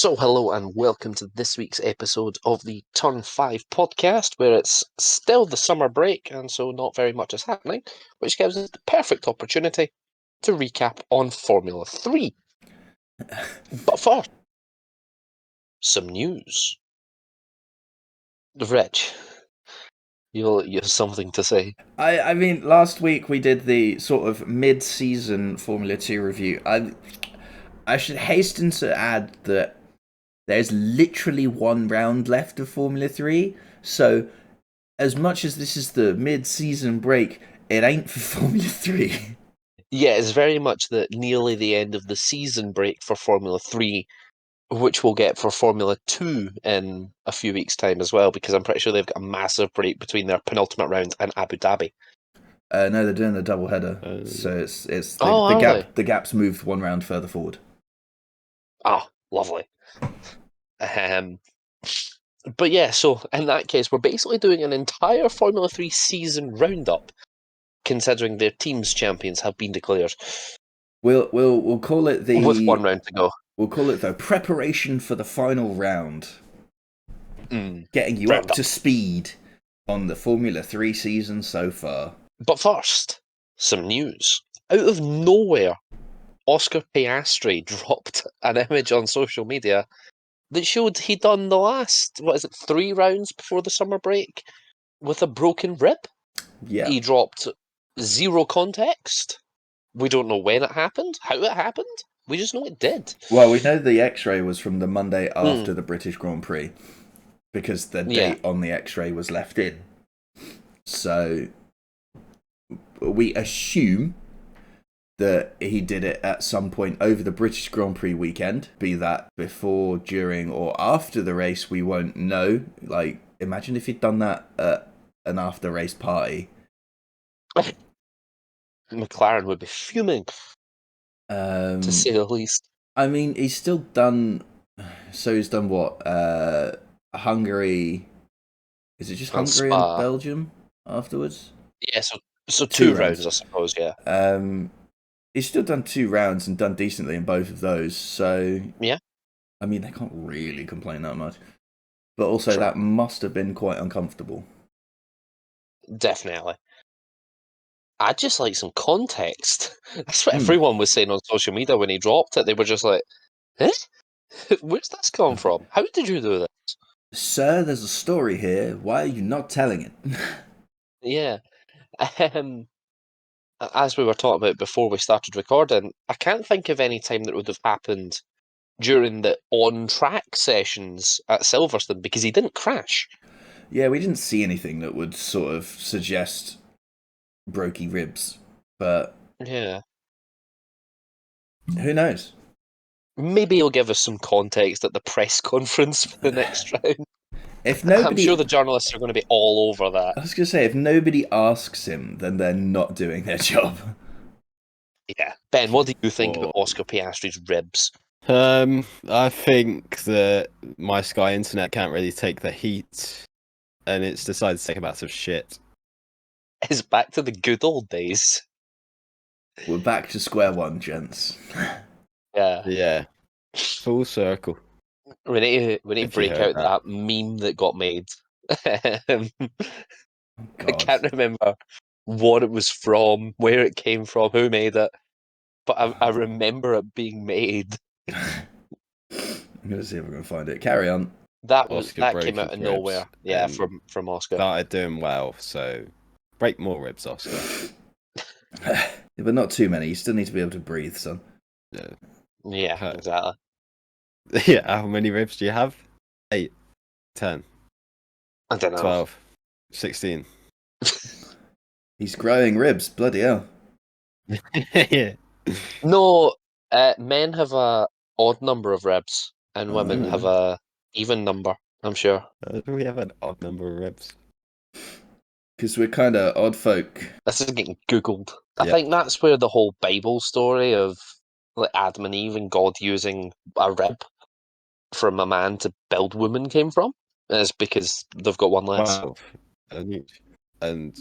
So, hello and welcome to this week's episode of the Turn 5 podcast, where it's still the summer break, and so not very much is happening, which gives us the perfect opportunity to recap on Formula 3. But first, some news. Rich, you have something to say. I mean, last week we did the sort of mid-season Formula 2 review. I should hasten to add that there's literally one round left of Formula 3, so as much as this is the mid-season break, it ain't for Formula 3. Yeah, it's very much nearly the end of the season break for Formula 3, which we'll get for Formula 2 in a few weeks' time as well, because I'm pretty sure they've got a massive break between their penultimate round and Abu Dhabi. No, they're doing a double header, so it's the, Oh, the are they? gap the gap's moved one round further forward. Oh, lovely. Um, but yeah, so in that case, we're basically doing an entire Formula 3 season roundup, considering their team's champions have been declared, We'll call it with the one round to go. preparation for the final round. Getting you up Roundup. to speed on the Formula 3 season so far. But first, some news. Out of nowhere, Oscar Piastri dropped an image on social media that showed he'd done the last, 3 rounds before the summer break with a broken rib. Yeah. He dropped zero context. We don't know when it happened, how it happened. We just know it did. Well, we know the X-ray was from the Monday after Mm, the British Grand Prix because the yeah. date on the X-ray was left in. So we assume that he did it at some point over the British Grand Prix weekend, be that before, during, or after the race, we won't know. Like, imagine if he'd done that at an after-race party. McLaren would be fuming, to say the least. I mean, he's still done. So he's done what? Hungary. Is it just And Hungary and Spa. Belgium afterwards? Yeah, so Two two rounds, rounds. I suppose, yeah. He's still done 2 rounds and done decently in both of those. So Yeah, I mean, they can't really complain that much. But also, true. that must have been quite uncomfortable. Definitely. I'd just like some context. That's what everyone was saying on social media when he dropped it. They were just like, eh? Where's this come from? How did you do this? Sir, there's a story here. Why are you not telling it? Yeah. Um, as we were talking about before we started recording, I can't think of any time that would have happened during the on-track sessions at Silverstone because he didn't crash. Yeah, we didn't see anything that would sort of suggest brokey ribs, but Yeah. who knows? Maybe he'll give us some context at the press conference for the next round. If I'm sure nobody, the journalists are going to be all over that. I was gonna say, if nobody asks him, then they're not doing their job. Yeah. Ben, what do you think about Or Oscar Piastri's ribs? I think that my Sky internet can't really take the heat, and it's decided to take a massive shit. It's back to the good old days. We're back to square one, gents. Yeah. Yeah, full circle. We need to If you break heard out that. that meme that got made. I God, can't remember what it was from, where it came from, who made it, but I remember it being made. I'm gonna see if we're gonna find it. Carry on. Oscar That broke came out his of ribs nowhere. Yeah, and from Oscar. started doing well, so break more ribs, Oscar. But not too many. You still need to be able to breathe, son. Yeah. Yeah, exactly. Yeah, how many ribs do you have? 8, 10, I don't know. 12, 16. He's growing ribs. Bloody hell. Yeah. No, men have a odd number of ribs, and women have Oh. a even number. I'm sure. We have an odd number of ribs. Because we're kind of odd folk. This is getting googled. I Yep. think that's where the whole Bible story of like Adam and Eve and God using a rib from a man to build woman came from. Is because they've got one less. 12 and each. And,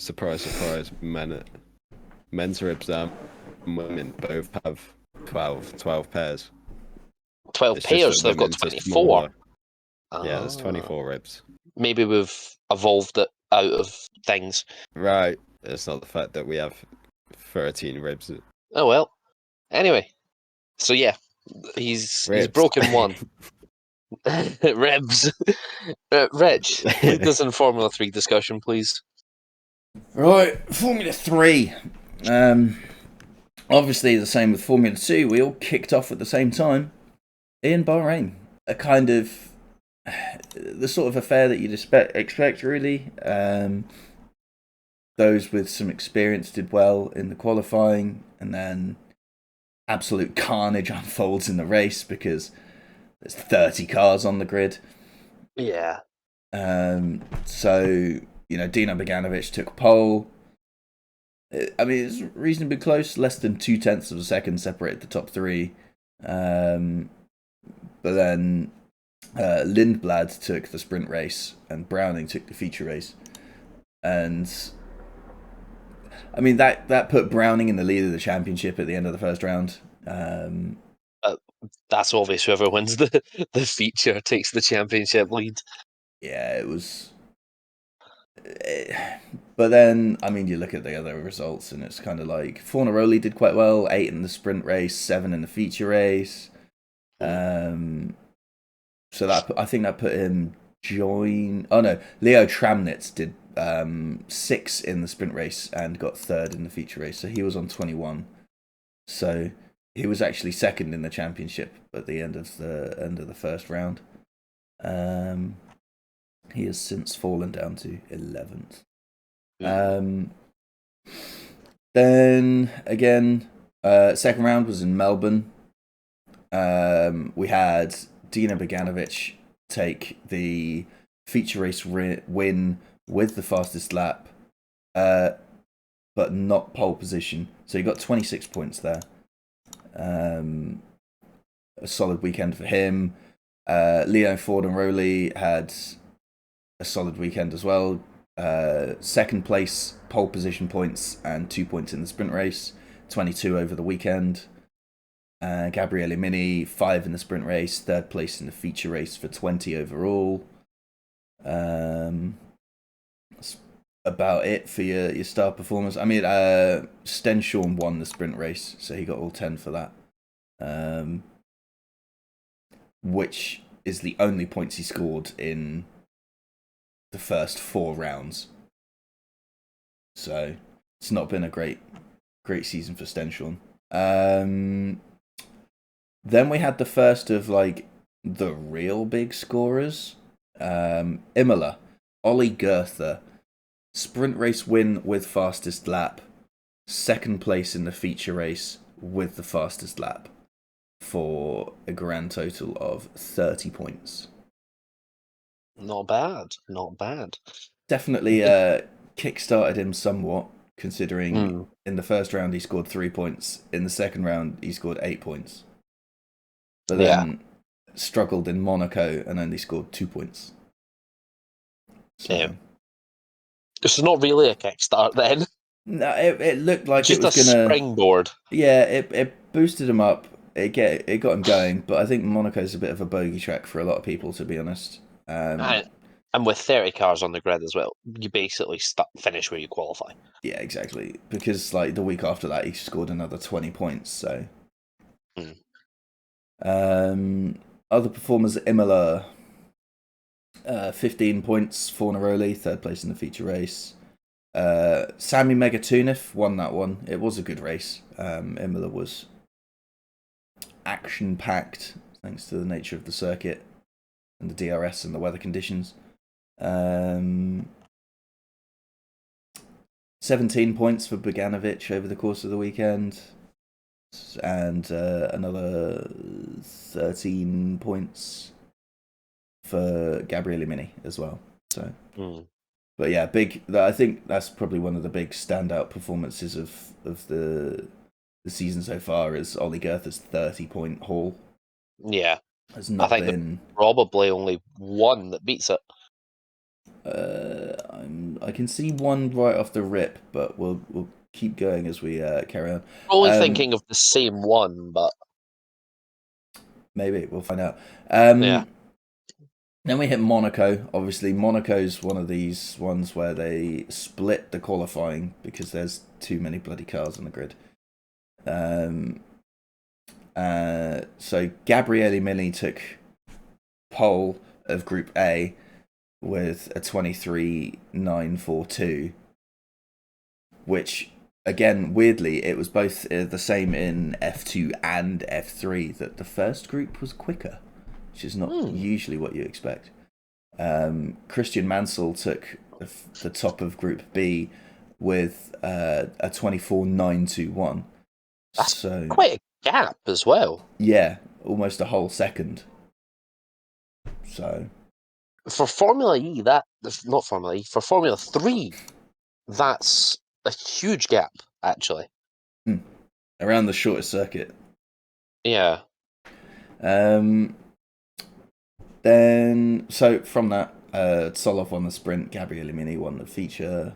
surprise, surprise, men's ribs and women both have 12 pairs. 12 It's just pairs, that so they've got women's are 24. smaller. Yeah, there's 24 ribs. Maybe we've evolved it out of things. Right. It's not the fact that we have 13 ribs. Oh well. Anyway, so yeah, he's Ribs. broken one. Ribs. Rich, lead us in Formula 3 discussion, please. Right, Formula 3. Obviously, the same with Formula 2. We all kicked off at the same time in Bahrain. A kind of the sort of affair that you'd expect really. Those with some experience did well in the qualifying, and then absolute carnage unfolds in the race because there's 30 cars on the grid. Yeah. So, Dino Beganovic took pole. I mean, it's reasonably close. Less than 0.2 of a second separated the top three. But then Lindblad took the sprint race and Browning took the feature race. And I mean, that put Browning in the lead of the championship at the end of the first round. That's obvious. Whoever wins the feature takes the championship lead. Yeah, it was. But then, I mean, you look at the other results, and it's kind of like Fornaroli did quite well, 8 in the sprint race, 7 in the feature race. So I think that put him Oh no, Leo Tramnitz did 6 in the sprint race and got 3rd in the feature race, so he was on 21. So he was actually 2nd in the championship at the end of the first round. He has since fallen down to 11th. Then again, second round was in Melbourne. We had Dino Beganovic take the feature race win with the fastest lap, but not pole position. So he got 26 points there. A solid weekend for him. Leo Fornaroli had a solid weekend as well. Second place pole position points and 2 points in the sprint race, 22 over the weekend. Gabriele Mini 5 in the sprint race, 3rd place in the feature race for 20 overall. That's about it for your star performers. I mean, Stenshorn won the sprint race, so he got all 10 for that. Which is the only points he scored in the first 4 rounds. So it's not been a great season for Stenshorn. Then we had the first of the real big scorers. Imola, Ollie Goethe, sprint race win with fastest lap, 2nd place in the feature race with the fastest lap, for a grand total of 30 points. Not bad. Not bad. Definitely kick-started him somewhat, considering in the first round he scored 3 points. In the second round he scored 8 points. But then struggled in Monaco and only scored 2 points. So, yeah. It's not really a kickstart then. No, it looked like just it was a springboard. Yeah, it boosted him up. It got him going. But I think Monaco's a bit of a bogey track for a lot of people, to be honest. And with 30 cars on the grid as well, you basically finish where you qualify. Yeah, exactly. Because the week after that, he scored another 20 points. So, other performers at Imola, 15 points. Fornaroli, 3rd place in the feature race. Sami Megatunov won that one. It was a good race. Imola was action-packed, thanks to the nature of the circuit and the DRS and the weather conditions. 17 points for Beganovic over the course of the weekend, and another 13 points for Gabriele Mini as well. So, but yeah, I think that's probably one of the big standout performances of the season so far is Ollie Goethe's 30-point haul. Yeah, has not been probably only one that beats it. I can see one right off the rip, but we'll keep going as we carry on. Only thinking of the same one, but Maybe we'll find out. Yeah. Then we hit Monaco. Obviously, Monaco's one of these ones where they split the qualifying because there's too many bloody cars on the grid. So Gabriele Mini took pole of Group A with a 23.942, which, again, weirdly, it was both the same in F2 and F3, that the first group was quicker, which is not usually what you expect. Christian Mansell took the top of Group B with a 24.921. That's So quite a gap as well. yeah, almost a whole second. So For Formula E, not Formula E, for Formula 3, that's a huge gap, actually. around the shortest circuit. Yeah. Then, so from that, Solov won the sprint, Gabriele Mini won the feature.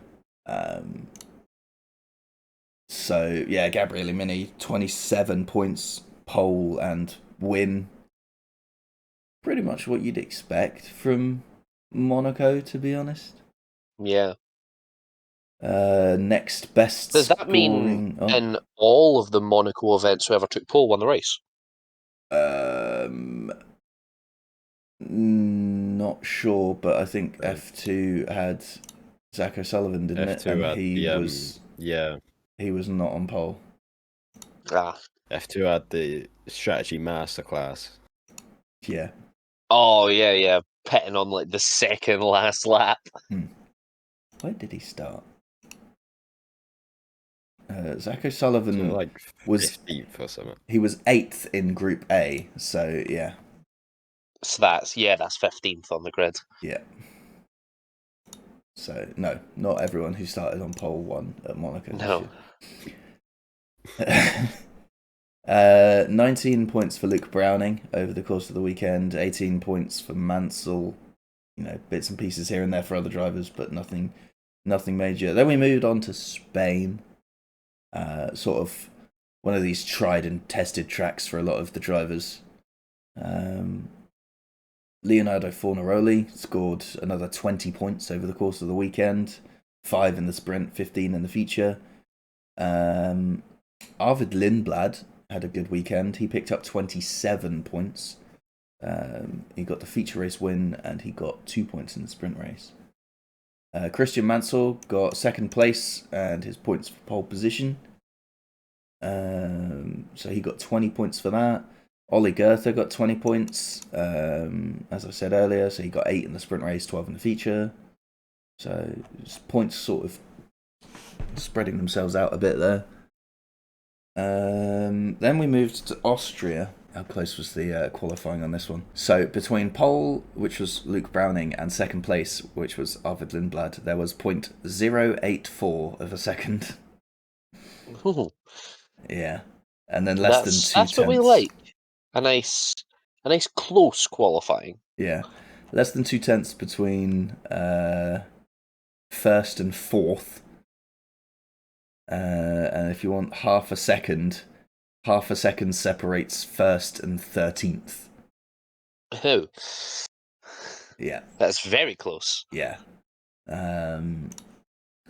So, yeah, Gabriele Mini, 27 points, pole and win. Pretty much what you'd expect from Monaco, to be honest. Yeah. Next best Does that scoring... mean in all of the Monaco events, whoever took pole won the race? Not sure, but I think F2 had Zach O'Sullivan, didn't it? And he was not on pole. Ah. F2 had the strategy masterclass. Yeah. Oh, yeah. Petting on like the second last lap. Where did he start? Zach O'Sullivan like was 15th or something. He was 8th in Group A, so yeah. So that's 15th on the grid. Yeah. So no, not everyone who started on pole won at Monaco. No. 19 points for Luke Browning over the course of the weekend. 18 points for Mansell. You know, bits and pieces here and there for other drivers, but nothing major. Then we moved on to Spain. Sort of one of these tried and tested tracks for a lot of the drivers. Leonardo Fornaroli scored another 20 points over the course of the weekend. 5 in the sprint, 15 in the feature. Arvid Lindblad had a good weekend. He picked up 27 points. He got the feature race win, and he got 2 points in the sprint race. Christian Mansell got second place and his points for pole position. So he got 20 points for that. Ollie Goethe got 20 points, as I said earlier. So he got 8 in the sprint race, 12 in the feature. So points sort of spreading themselves out a bit there. Then we moved to Austria. How close was the qualifying on this one? So between pole, which was Luke Browning, and second place, which was Arvid Lindblad, there was 0.084 of a second. Ooh. Yeah, and then less than 2 That's what we like. A nice close qualifying. Yeah, less than 2 tenths between first and fourth. And if you want half a second separates first and 13th. Oh. Yeah. That's very close. Yeah.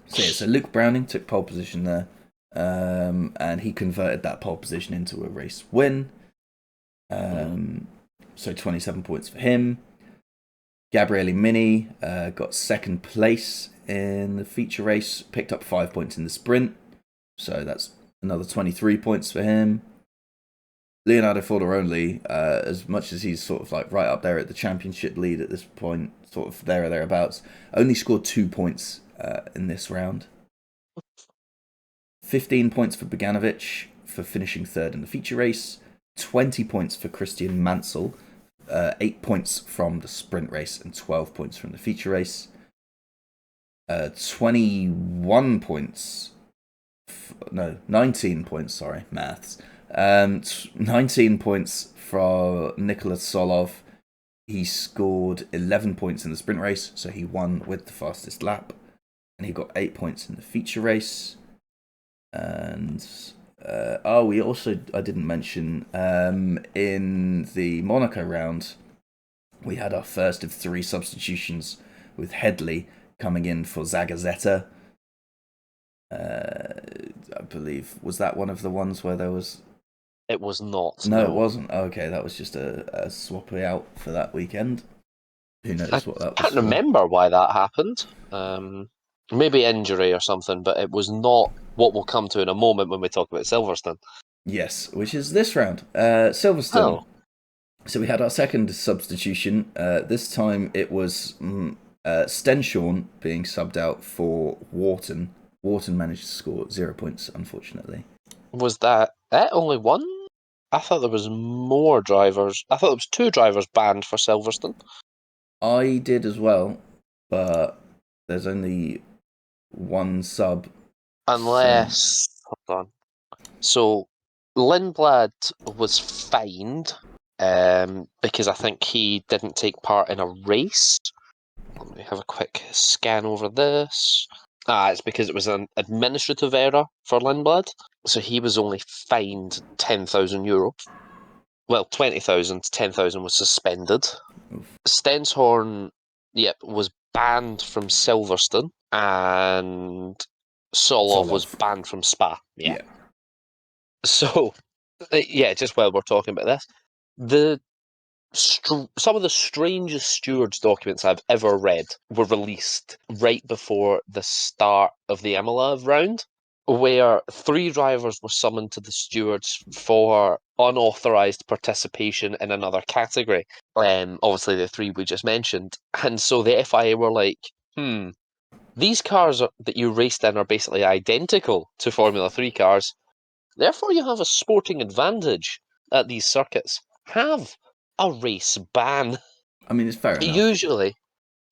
So Luke Browning took pole position there. And he converted that pole position into a race win. So 27 points for him. Gabriele Mini got second place in the feature race, picked up 5 points in the sprint. So that's another 23 points for him. Leonardo Fornaroli, as much as he's sort of like right up there at the championship lead at this point, sort of there or thereabouts, only scored 2 points in this round. 15 points for Boganovic for finishing third in the feature race. 20 points for Christian Mansell. 8 points from the sprint race and 12 points from the feature race. 21 points. 19 points, sorry, maths. 19 points for Nicholas Solov. He scored 11 points in the sprint race, so he won with the fastest lap. And he got 8 points in the feature race. And I didn't mention in the Monaco round, we had our first of 3 substitutions with Headley coming in for Zagazeta. I believe, was that one of the ones where there was? It was not. No, it wasn't. Okay, that was just a swap out for that weekend. Who knows what that I was can't for? remember why that happened. Maybe injury or something, but it was not what we'll come to in a moment when we talk about Silverstone. Yes, which is this round. Silverstone. Oh. So we had our second substitution. This time it was Stenshorn being subbed out for Wharton. Wharton managed to score 0 points, unfortunately. Was that it? Only one? I thought there was more drivers. I thought there was 2 drivers banned for Silverstone. I did as well, but there's only one sub. Unless... Hold on. So, Lindblad was fined because I think he didn't take part in a race. Let me have a quick scan over this. It's because it was an administrative error for Lindblad. So he was only fined €10,000. Well, 20,000. 10,000 was suspended. Oof. Stenshorn, was banned from Silverstone, and Solov was Solov. banned from Spa. Yeah. So, just while we're talking about this, the some of the strangest stewards' documents I've ever read were released right before the start of the Imola round, where 3 drivers were summoned to the stewards for unauthorised participation in another category. Obviously, the 3 we just mentioned. And so the FIA were like, these cars that you raced in are basically identical to Formula 3 cars. Therefore, you have a sporting advantage at these circuits. Have a race ban. I mean, it's fair enough.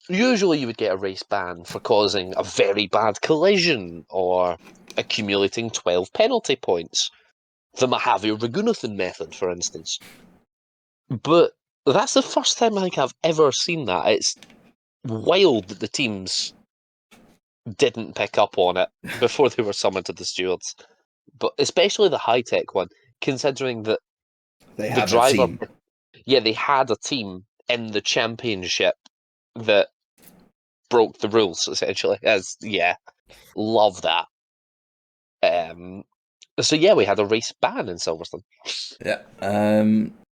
Usually you would get a race ban for causing a very bad collision or accumulating 12 penalty points. The Mahavir Raghunathan method, for instance. But that's the first time I think I've ever seen that. It's wild that the teams didn't pick up on it before they were summoned to the stewards. But especially the high-tech one, considering that They the have a driver... team. Yeah, they had a team in the championship that broke the rules, essentially. Love that. We had a race ban in Silverstone. Yeah.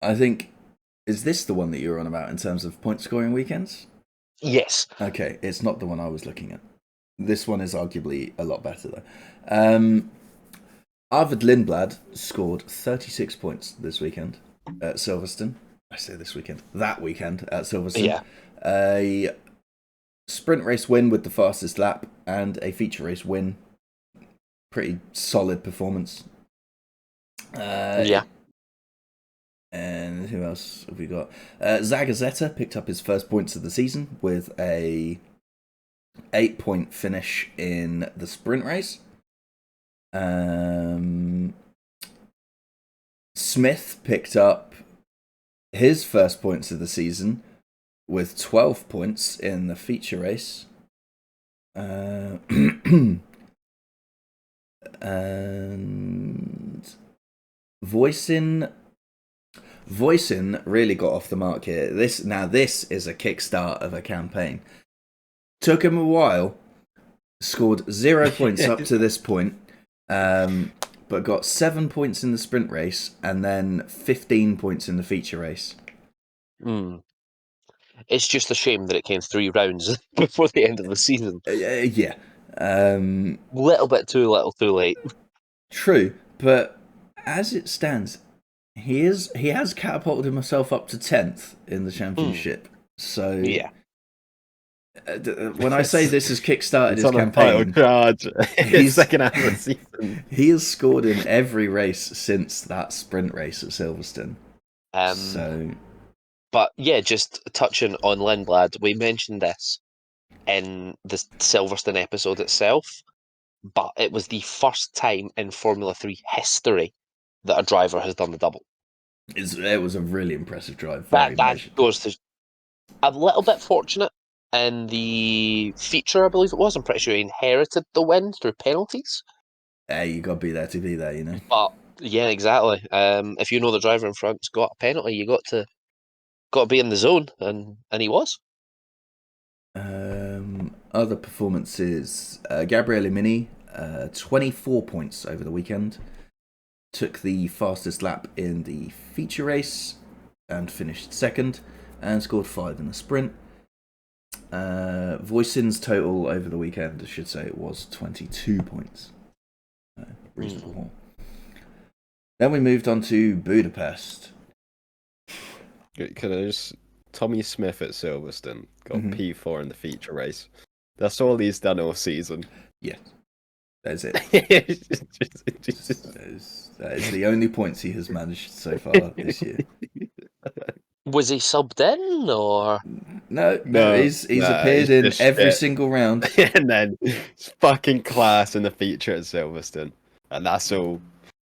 I think, is this the one that you were on about in terms of point scoring weekends? Yes. Okay, it's not the one I was looking at. This one is arguably a lot better though. Arvid Lindblad scored 36 points this weekend at Silverstone. I say this weekend, that weekend at Silverstone. Yeah. A sprint race win with the fastest lap and a feature race win. Pretty solid performance. Yeah. And who else have we got? Zagazeta picked up his first points of the season with a 8-point finish in the sprint race. Smith picked up his first points of the season with 12 points in the feature race. And Voisin really got off the mark here. This is a kickstart of a campaign. Took him a while, scored 0 points up to this point, but got 7 points in the sprint race and then 15 points in the feature race. It's just a shame that it came 3 rounds before the end of the season. Yeah. Little bit too little, too late. True, but as it stands, he has catapulted himself up to 10th in the championship. So yeah. When I say this has kickstarted his on campaign, a charge. He's second half of the season. He has scored in every race since that sprint race at Silverstone. But yeah, just touching on Lindblad, we mentioned this in the Silverstone episode itself, but it was the first time in Formula 3 history that a driver has done the double. It was a really impressive drive. That goes to a little bit fortunate in the feature, I believe it was. I'm pretty sure he inherited the win through penalties. Hey, you got to be there to be there, you know. But yeah, exactly. If you know the driver in front's got a penalty, you got to be in the zone, and he was. Other performances: Gabriele Mini, 24 points over the weekend. Took the fastest lap in the feature race and finished second, and scored 5 in the sprint. Voisin's total over the weekend, I should say, it was 22 points. Reasonable haul. Then we moved on to Budapest. Can I just... Tommy Smith at Silverstone got Mhm. P4 in the feature race. That's all he's done all season. Yeah, that's it. Just- That is the only points he has managed so far this year. Was he subbed in, or No, he's appeared in just every shit. single round. And then it's fucking class in the feature at Silverstone. And that's all.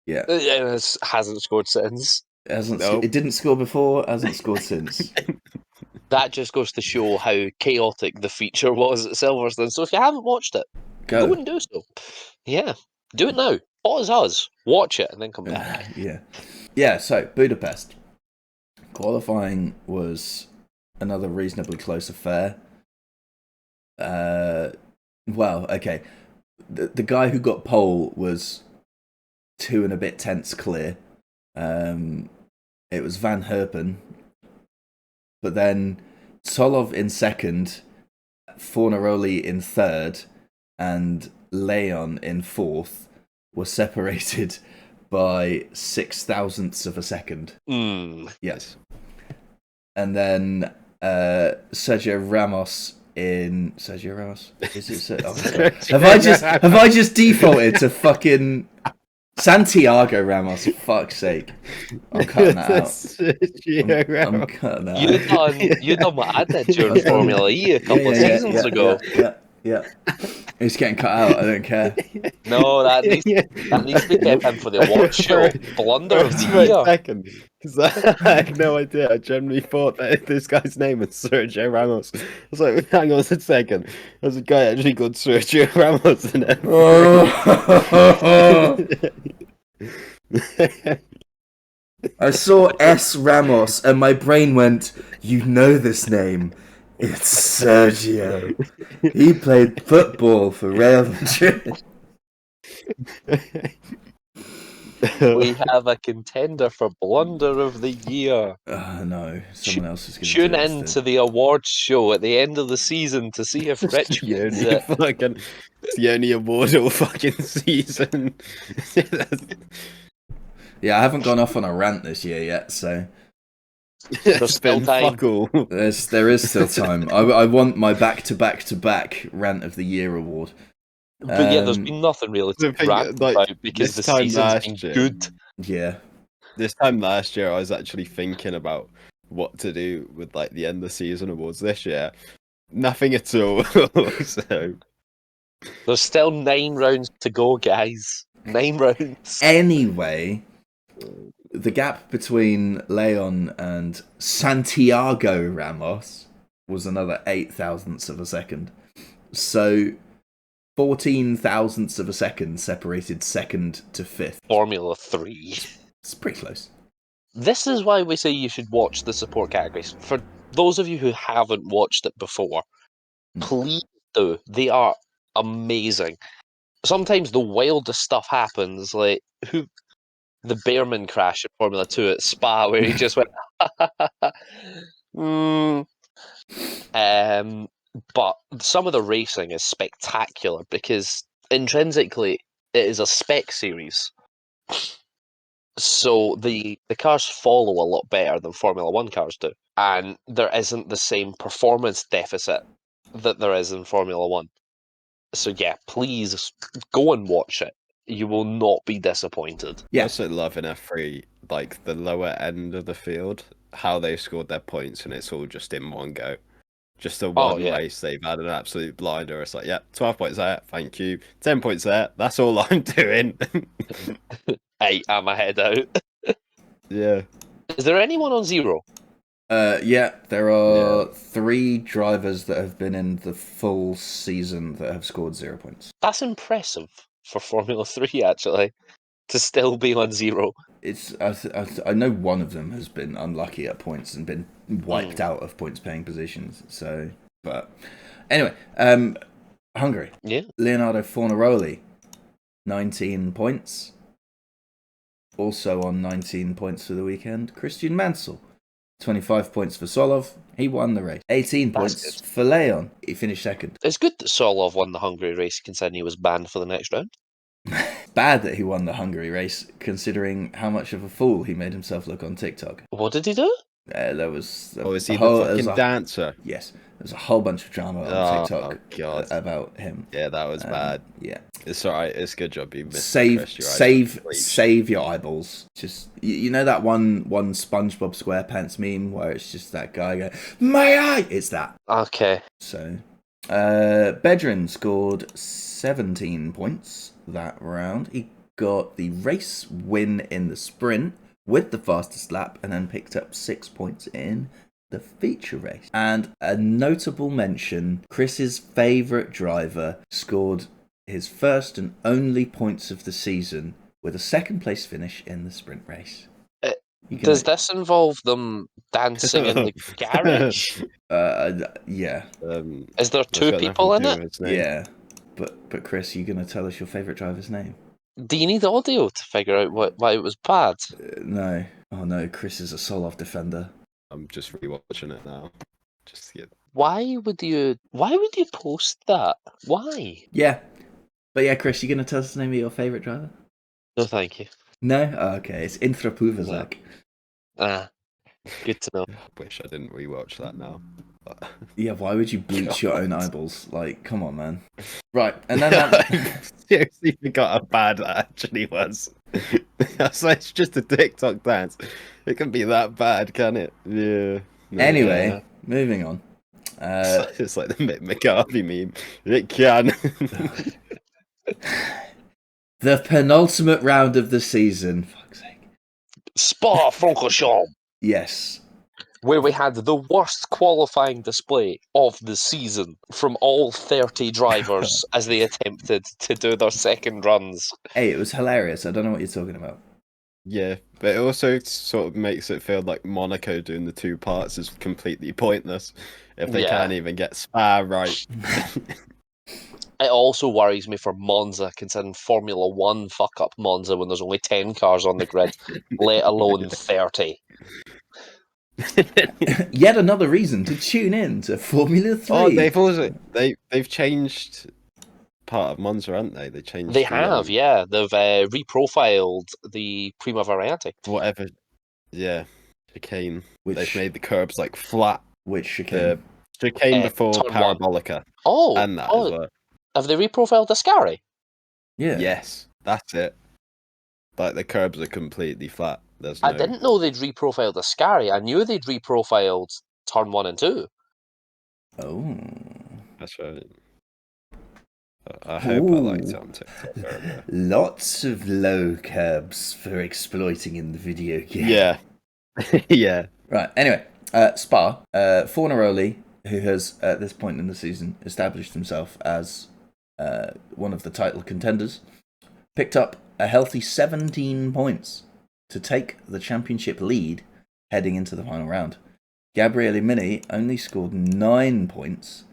Yeah, hasn't scored since? Nope. It didn't score before, hasn't scored since. That just goes to show how chaotic the feature was at Silverstone. So if you haven't watched it, go and do so. Yeah, do it now. Pause us, watch it, and then come back. Yeah. So Budapest qualifying was another reasonably close affair. Well, okay. The guy who got pole was 2 and a bit tenths clear. It was Van Herpen, but then Solov in second, Fornaroli in third, and Leon in fourth were separated by 6,000ths of a second. Yes. And then Sergio Ramos in Sergio Ramos. Is it? Oh, have I just defaulted to fucking Santiago Ramos? For fuck's sake, I'm cutting that out. I'm cutting that out. You done what I did during Formula E a couple of seasons ago. Yeah. It's getting cut out. I don't care. No, that needs to be kept in for the award show. Blunder of the year. Second, because I had no idea. I genuinely thought that this guy's name was Sergio Ramos. I was like, hang on a second. There's a guy actually called Sergio Ramos in it. I saw S. Ramos and my brain went, you know this name. It's Sergio. He played football for Real Madrid. We have a contender for blunder of the year. No, someone else is going to tune in to the awards show at the end of the season to see if Rich wins it. It's the only award all fucking season. Yeah, I haven't gone off on a rant this year yet, so There's still time. There is still time. I want my back-to-back rant of the year award. But yeah, there's been nothing really to rant about because the season's been good. Yeah. This time last year, I was actually thinking about what to do with like the end of season awards. This year, nothing at all. So there's still 9 rounds to go, guys. 9 rounds. Anyway, the gap between Leon and Santiago Ramos was another 8,000ths of a second. So 14,000ths of a second separated second to fifth. Formula 3. It's pretty close. This is why we say you should watch the support categories. For those of you who haven't watched it before, please do. They are amazing. Sometimes the wildest stuff happens, like the Bearman crash in Formula 2 at Spa, where he just went, but some of the racing is spectacular because intrinsically it is a spec series. So the cars follow a lot better than Formula 1 cars do. And there isn't the same performance deficit that there is in Formula 1. So yeah, please go and watch it. You will not be disappointed. I also love in F3, like the lower end of the field, how they scored their points and it's all just in one go. Just a one race, they've had an absolute blinder. It's like, 12 points there, thank you. 10 points there, that's all I'm doing. Hey, I'm ahead out. Yeah. Is there anyone on 0? There are 3 drivers that have been in the full season that have scored 0 points. That's impressive. for Formula 3, actually, to still be on 0. I know one of them has been unlucky at points and been wiped out of points paying positions. So, but anyway, Hungary. Yeah. Leonardo Fornaroli, 19 points. Also on 19 points for the weekend, Christian Mansell, 25 points for Solov. He won the race. 18 points for Leon. He finished second. It's good that Solov won the Hungary race, considering he was banned for the next round. Bad that he won the Hungary race, considering how much of a fool he made himself look on TikTok. What did he do? There was is he the fucking dancer? Yes, there was a whole bunch of drama on TikTok about him. Yeah, that was bad. Yeah, it's alright. It's a good job you missed. Save your eyeballs. Just you know that one SpongeBob SquarePants meme where it's just that guy going, "My eye." It's that. Okay. So, Bedrin scored 17 points that round. He got the race win in the sprint with the fastest lap, and then picked up 6 points in the feature race. And a notable mention, Chris's favourite driver scored his first and only points of the season with a second place finish in the sprint race. Does this involve them dancing in the garage? Yeah. Is there 2 people in it? Yeah. But Chris, you going to tell us your favourite driver's name? Do you need audio to figure out why it was bad? No. Oh no, Chris is a Solov defender. I'm just rewatching it now. Just to get... Why would you post that? Why? Yeah. But yeah, Chris, you going to tell us the name of your favourite driver? No, thank you. No? Oh, okay, it's Intrapuvazak. Good to know. I wish I didn't rewatch that now. But... Yeah, why would you bleach your own eyeballs? Like, come on, man. Right, and then I seriously forgot how bad that actually was. So it's just a TikTok dance. It can be that bad, can it? Yeah. No, anyway, moving on. It's like the Mick McCarthy meme. It can. The penultimate round of the season. Fuck's sake. Spa-Francorchamps. Yes. Where we had the worst qualifying display of the season from all 30 drivers as they attempted to do their second runs. Hey, it was hilarious. I don't know what you're talking about. Yeah, but it also sort of makes it feel like Monaco doing the 2 parts is completely pointless if they can't even get Spa right. It also worries me for Monza, considering Formula 1 fuck up Monza when there's only 10 cars on the grid, let alone 30. Yet another reason to tune in to Formula 3. Oh, they've changed part of Monza, haven't they? They have, yeah. They've reprofiled the Prima Variante. Whatever. Yeah. Chicane. They've made the curbs like flat. Which chicane? Chicane before Parabolica. Oh. And that as well. Have they reprofiled Ascari? Yeah. Yes, that's it. Like the curbs are completely flat. I didn't know they'd reprofiled Ascari. I knew they'd reprofiled turn 1 and 2. Oh. That's right. I hope I liked it on TikTok. Lots of low curbs for exploiting in the video game. Yeah. Yeah. Right, anyway, Spa. Fornaroli, who has, at this point in the season, established himself as one of the title contenders, picked up a healthy 17 points to take the championship lead heading into the final round. Gabriele Mini only scored 9 points,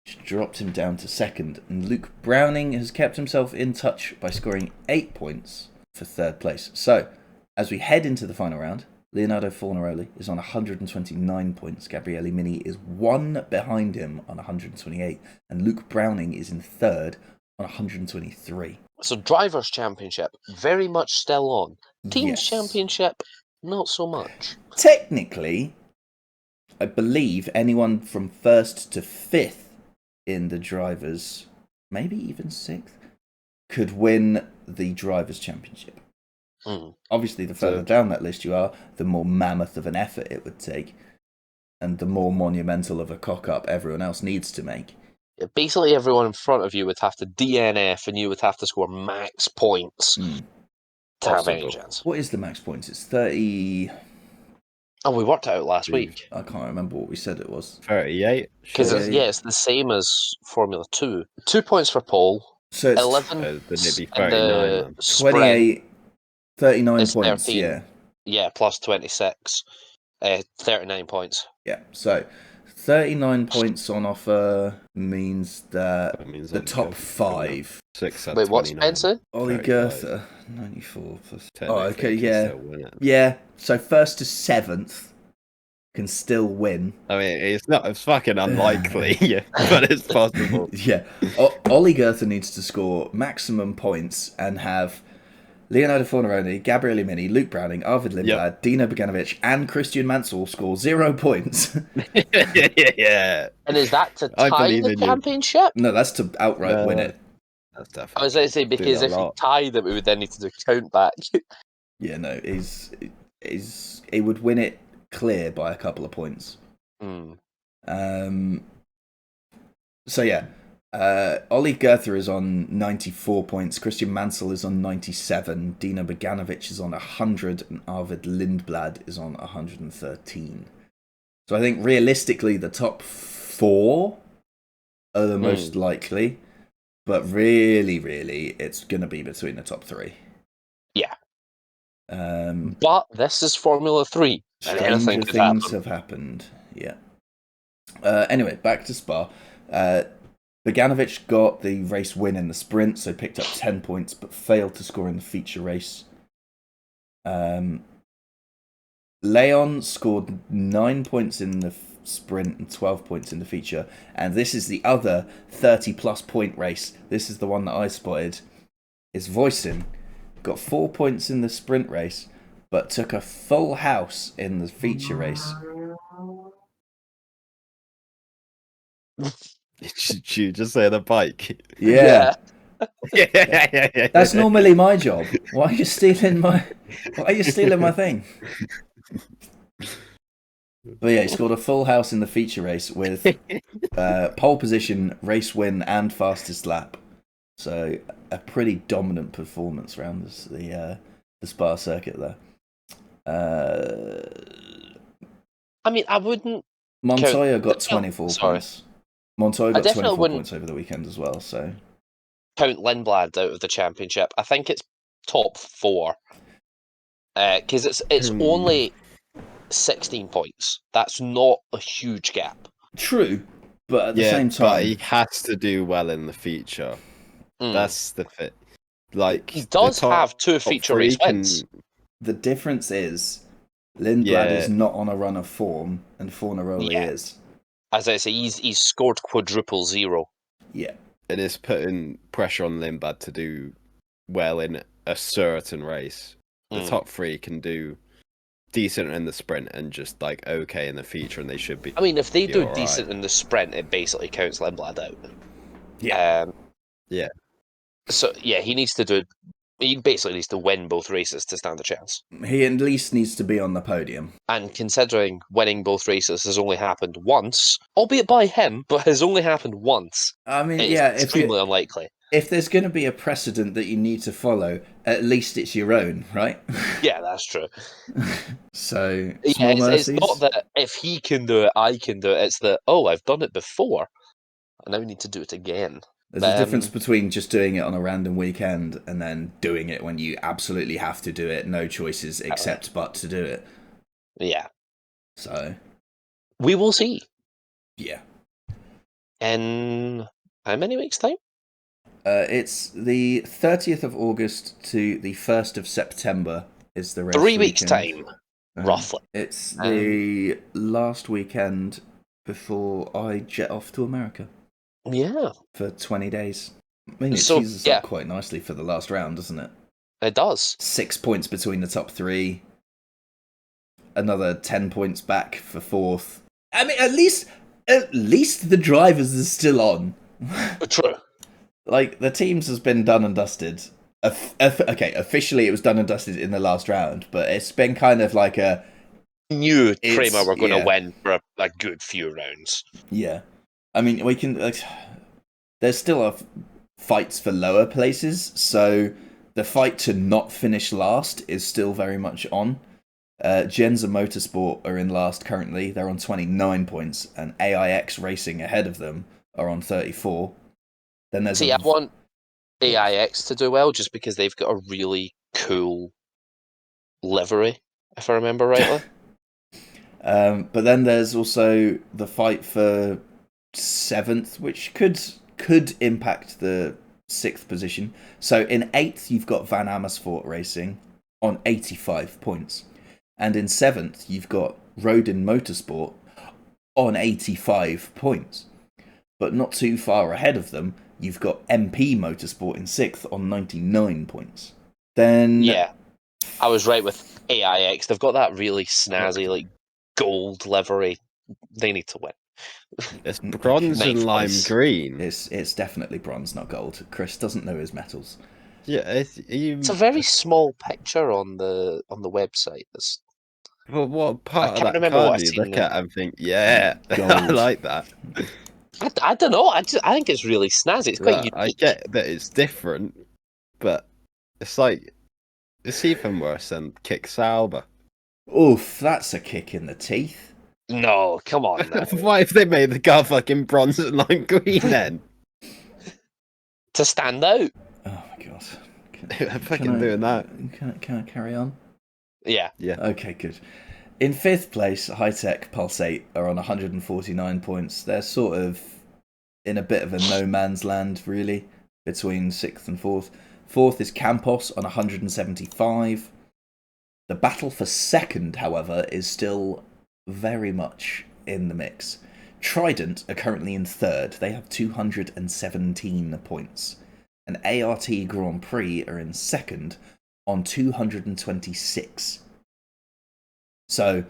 which dropped him down to second, and Luke Browning has kept himself in touch by scoring 8 points for third place. So, as we head into the final round, Leonardo Fornaroli is on 129 points, Gabriele Mini is 1 behind him on 128, and Luke Browning is in third on 123. So Drivers' Championship, very much still on. Teams' Championship, not so much. Technically, I believe anyone from 1st to 5th in the Drivers', maybe even 6th, could win the Drivers' Championship. Obviously, the further down that list you are, the more mammoth of an effort it would take, and the more monumental of a cock-up everyone else needs to make. Basically, everyone in front of you would have to DNF, and you would have to score max points to have any chance. What is the max points? It's 30... Oh, we worked it out last week. I can't remember what we said it was. 38? Because it's the same as Formula 2. 2 points for pole, So it's 11 Then it'd be in 39 the then. sprint 28, 39 is points. 13. Yeah. Yeah, plus 26. 39 points. Yeah. So 39 points on offer means that That means the Ollie top Goethe coming up. 5. 6 at Wait, what's 29. Spencer? Ollie 35. Goethe, 94 plus. Oh, Technically, okay, he can yeah. still win it. Yeah. So 1st to 7th can still win. I mean, it's fucking unlikely, yeah, but it's possible. Yeah. Ollie Goethe needs to score maximum points and have Leonardo Forneroni, Gabriele Mini, Luke Browning, Arvid Lindblad, Yep. Dino Boganovic, and Christian Mansell score 0 points. Yeah. And is that to I tie believe the in you. championship? No, that's to outright win it. That's I definitely. was going to say, Do because that if a he lot. tied it, we would then need to do count back. Yeah, no, he would win it clear by a couple of points. So yeah, Ollie Goethe is on 94 points, Christian Mansell is on 97, Dino Boganovic is on 100, and Arvid Lindblad is on 113. So I think realistically the top 4 are the most likely, but really, it's going to be between the top 3. Yeah. Um, But this is Formula 3. And anything stranger could things happen. have happened. Yeah. Anyway, back to Spa. Boganovic got the race win in the sprint, so picked up 10 points, but failed to score in the feature race. Leon scored 9 points in the sprint and 12 points in the feature, and this is the other 30-plus point race. This is the one that I spotted. Is Voisin got 4 points in the sprint race, but took a full house in the feature race. Did you just say the bike? Yeah. Yeah. That's normally my job. Why are you stealing my thing? But yeah, he scored a full house in the feature race with pole position, race win, and fastest lap. So a pretty dominant performance around the Spa circuit there. I mean, I wouldn't. Montoya got 24 Sorry. points. Montoya got definitely 24 wouldn't points over the weekend as well. So count Lindblad out of the championship. I think it's top 4. Because it's only 16 points. That's not a huge gap. true, but at the same time, but he has to do well in the feature. That's the fit. Like he does have 2 feature race wins. The difference is Lindblad is not on a run of form, and Forneroli is. As I say, he's scored quadruple 0. Yeah, it is putting pressure on Lindblad to do well in a certain race. The top 3 can do decent in the sprint and just like okay in the feature, and they should be. I mean, if they do decent in the sprint, it basically counts Lindblad out. Yeah. Yeah. So yeah, he basically needs to win both races to stand a chance. He at least needs to be on the podium. And considering winning both races has only happened once, albeit by him, but has only happened once. I mean, it's extremely unlikely. If there's going to be a precedent that you need to follow, at least it's your own, right? Yeah, that's true. So, it's not that if he can do it, I can do it. It's that, I've done it before. I now need to do it again. There's a difference between just doing it on a random weekend and then doing it when you absolutely have to do it, no choices except but to do it. Yeah. So. We will see. Yeah. In how many weeks' time? It's the 30th of August to the 1st of September is the race 3 weeks' time, roughly. It's the last weekend before I jet off to America. Yeah. For 20 days. I mean, it teases up quite nicely for the last round, doesn't it? It does. 6 points between the top 3. Another 10 points back for 4th. I mean, at least the drivers are still on. True. Like, the teams has been done and dusted. Okay, officially it was done and dusted in the last round, but it's been kind of like a... Knew Prema were going to win for a good few rounds. Yeah. I mean, we can... there's still fights for lower places, so the fight to not finish last is still very much on. Genza Motorsport are in last currently. They're on 29 points, and AIX Racing ahead of them are on 34. Then there's AIX to do well, just because they've got a really cool livery, if I remember rightly. But then there's also the fight for 7th, which could impact the 6th position. So in 8th, you've got Van Amersfoort Racing on 85 points. And in 7th, you've got Rodin Motorsport on 85 points. But not too far ahead of them, you've got MP Motorsport in 6th on 99 points. Then... Yeah, I was right with AIX. They've got that really snazzy, like, gold livery. They need to win. It's bronze and lime green. It's definitely bronze, not gold. Chris doesn't know his metals. Yeah, it's a very small picture on the website. Well, what part of that remember card what do I you seen look at and think, yeah, I Gold. like that? I don't know. I think it's really snazzy. It's quite unique. I get that it's different, but it's like it's even worse than Kick Sauber. Oof, that's a kick in the teeth. No, come on now. Why if they made the car fucking bronze and lime green then? To stand out. Oh my god. I'm fucking doing that. Can I carry on? Yeah. Yeah. Okay, good. In 5th place, High Tech Pulsate are on 149 points. They're sort of in a bit of a no man's land, really, between 6th and 4th. 4th is Campos on 175. The battle for 2nd, however, is still very much in the mix. Trident are currently in 3rd. They have 217 points. And ART Grand Prix are in 2nd on 226. So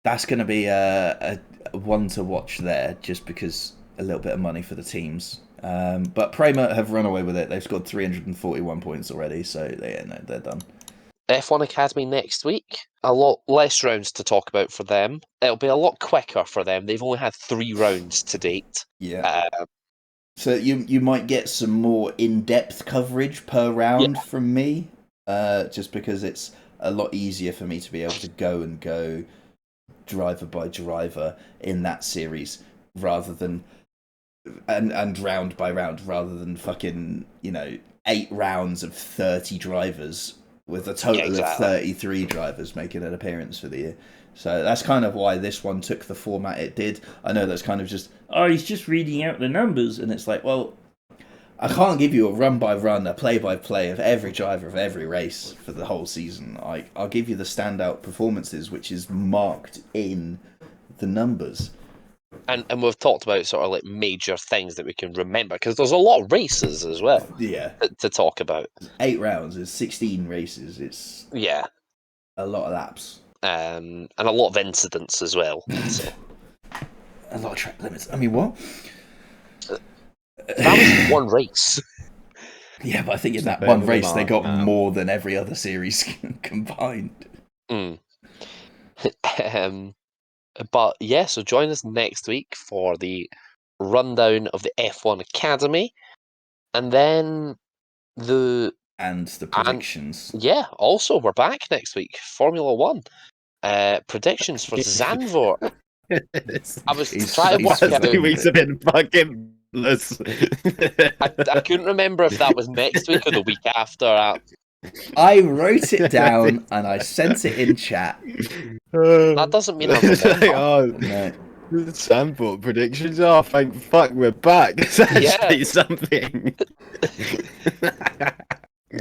that's going to be a one to watch there, just because a little bit of money for the teams. But Prema have run away with it. They've scored 341 points already, so they're done. F1 Academy next week. A lot less rounds to talk about for them. It'll be a lot quicker for them. They've only had 3 rounds to date. Yeah. So you might get some more in-depth coverage per round from me, just because it's a lot easier for me to be able to go driver by driver in that series rather than and round by round, rather than fucking 8 rounds of 30 drivers with a total of 33 drivers making an appearance for the year. So that's kind of why this one took the format it did. I know that's kind of just, he's just reading out the numbers, and it's like, well, I can't give you a run-by-run, a play-by-play of every driver of every race for the whole season. I'll give you the standout performances, which is marked in the numbers. And we've talked about sort of like major things that we can remember, because there's a lot of races as well. Yeah. To talk about. 8 rounds is 16 races. It's a lot of laps. And a lot of incidents as well. So. A lot of track limits. I mean, what? That was one race. Yeah, but I think in that one race they got more than every other series combined. But yeah, so join us next week for the rundown of the F1 Academy, and then the predictions. Also we're back next week. Formula One predictions for Zandvoort. I was trying to work out. 2 weeks have been fucking bless. I couldn't remember if that was next week or the week after. I wrote it down and I sent it in chat. That doesn't mean I remember. No. Zandvoort predictions. Oh, thank fuck, we're back. It's actually something.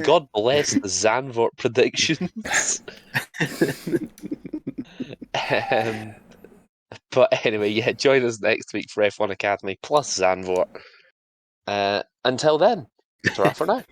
God bless the Zandvoort predictions. But anyway, join us next week for F1 Academy plus Zandvoort. Until then, ta-ra for now.